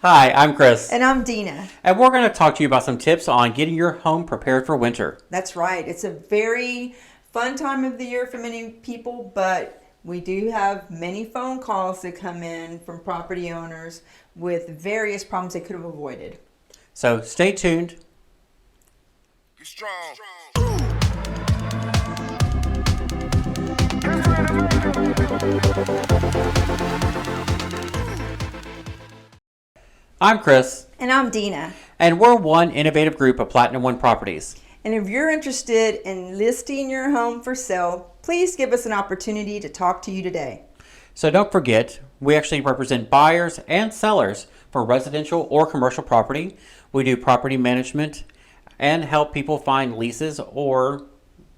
Hi, I'm Chris. And I'm Dina. And we're going to talk to you about some tips on getting your home prepared for winter. That's right. It's a very fun time of the year for many people, but we do have many phone calls that come in from property owners with various problems they could have avoided. So stay tuned. Be strong. I'm Chris, And I'm Dina. and we're one innovative group of Platinum One Properties. And if you're interested in listing your home for sale, please give us an opportunity to talk to you today. So don't forget, we actually represent buyers and sellers for residential or commercial property. We do property management and help people find leases or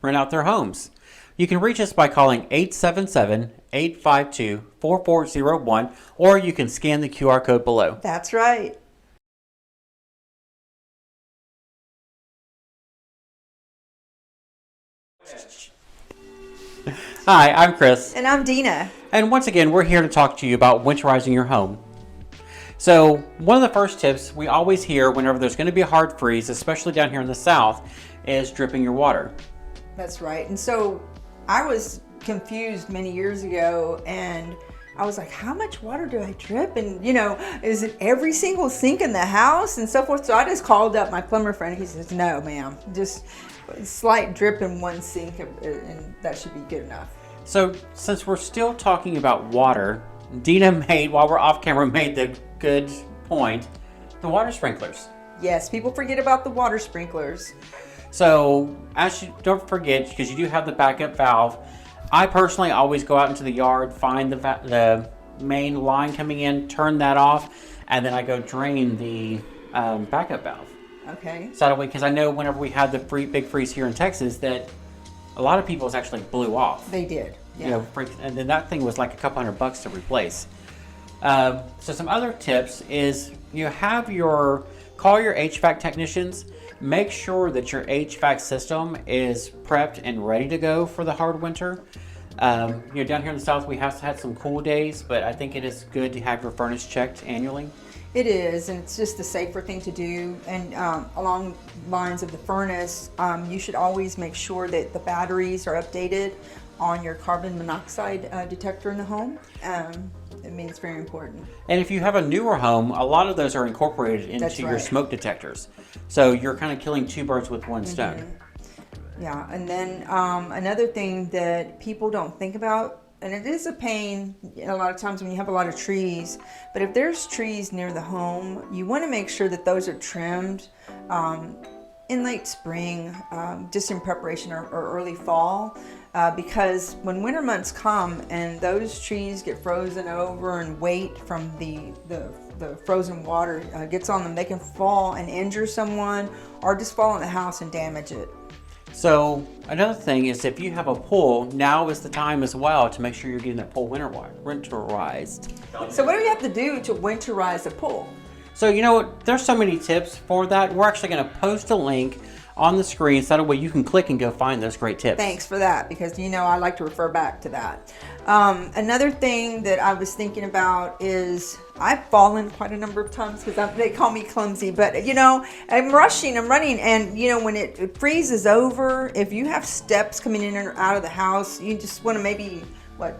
rent out their homes. You can reach us by calling 877-852-4401, or you can scan the QR code below. That's right. Hi, I'm Chris. And I'm Dina. And once again, we're here to talk to you about winterizing your home. So, one of the first tips we always hear whenever there's going to be a hard freeze, especially down here in the south, is dripping your water. That's right. And so I was confused many years ago, and I was like, how much water do I drip? And, is it every single sink in the house and so forth? So I just called up my plumber friend. He says, no, ma'am, just a slight drip in one sink, and that should be good enough. So, since we're still talking about water, Dina while we're off camera, made the good point, the water sprinklers. Yes, people forget about the water sprinklers. So, don't forget, because you do have the backup valve, I personally always go out into the yard, find the main line coming in, turn that off, and then I go drain the backup valve. Okay. So that way, because I know whenever we had the big freeze here in Texas, that a lot of people's actually blew off. They did. Yeah. And then that thing was like a couple $100 to replace. So some other tips is call your HVAC technicians. Make sure that your HVAC system is prepped and ready to go for the hard winter. Down here in the south, we have had some cool days, but I think it is good to have your furnace checked annually. It is, and it's just the safer thing to do. And along lines of the furnace, you should always make sure that the batteries are updated on your carbon monoxide detector in the home. It's very important. And if you have a newer home, a lot of those are incorporated That's into your right. smoke detectors. So you're kind of killing two birds with one stone. Yeah, and then another thing that people don't think about, and it is a pain a lot of times when you have a lot of trees, but if there's trees near the home, you want to make sure that those are trimmed in late spring, just in preparation or early fall, because when winter months come and those trees get frozen over and weight from the frozen water gets on them, they can fall and injure someone or just fall in the house and damage it. So another thing is, if you have a pool, now is the time as well to make sure you're getting that pool winterized. So what do we have to do to winterize a pool? So there's so many tips for that. We're actually going to post a link on the screen so that way you can click and go find those great tips. Thanks for that, because I like to refer back to that. Another thing that I was thinking about is I've fallen quite a number of times because they call me clumsy, but I'm running, and when it freezes over, if you have steps coming in or out of the house, you just want to maybe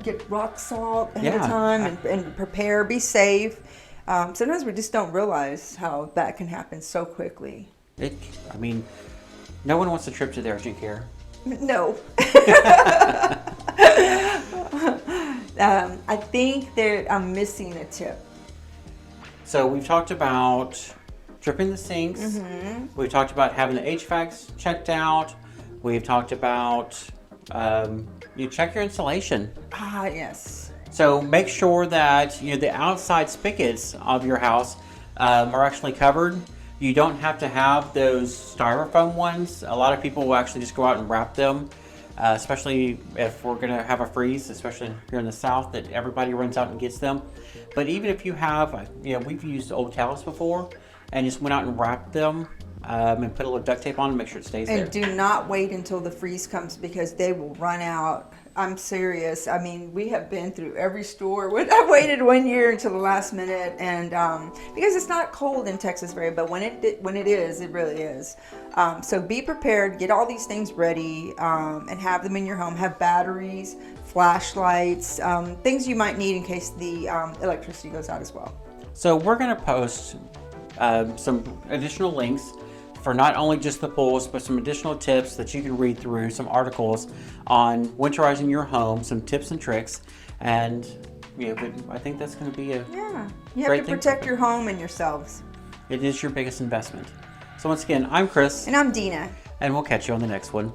get rock salt ahead of time and prepare, be safe. Sometimes we just don't realize how that can happen so quickly. No one wants a trip to the urgent care. No. I think that I'm missing a tip. So we've talked about dripping the sinks. Mm-hmm. We've talked about having the HVACs checked out. We've talked about you check your insulation. Ah, yes. So make sure that the outside spigots of your house are actually covered. You don't have to have those styrofoam ones. A lot of people will actually just go out and wrap them, especially if we're going to have a freeze, especially here in the south, that everybody runs out and gets them. But even if you have, we've used old towels before and just went out and wrapped them and put a little duct tape on to make sure it stays there. And do not wait until the freeze comes, because they will run out I'm serious. I mean, we have been through every store. I waited 1 year until the last minute, and because it's not cold in Texas very, but when it is, it really is. So be prepared. Get all these things ready, and have them in your home. Have batteries, flashlights, things you might need in case the electricity goes out as well. So we're going to post some additional links for not only just the pools, but some additional tips that you can read through, some articles on winterizing your home, some tips and tricks, and but I think that's going to be a You have great to thing. protect your home and yourselves. It is your biggest investment. So once again, I'm Chris, And I'm Dina. and we'll catch you on the next one.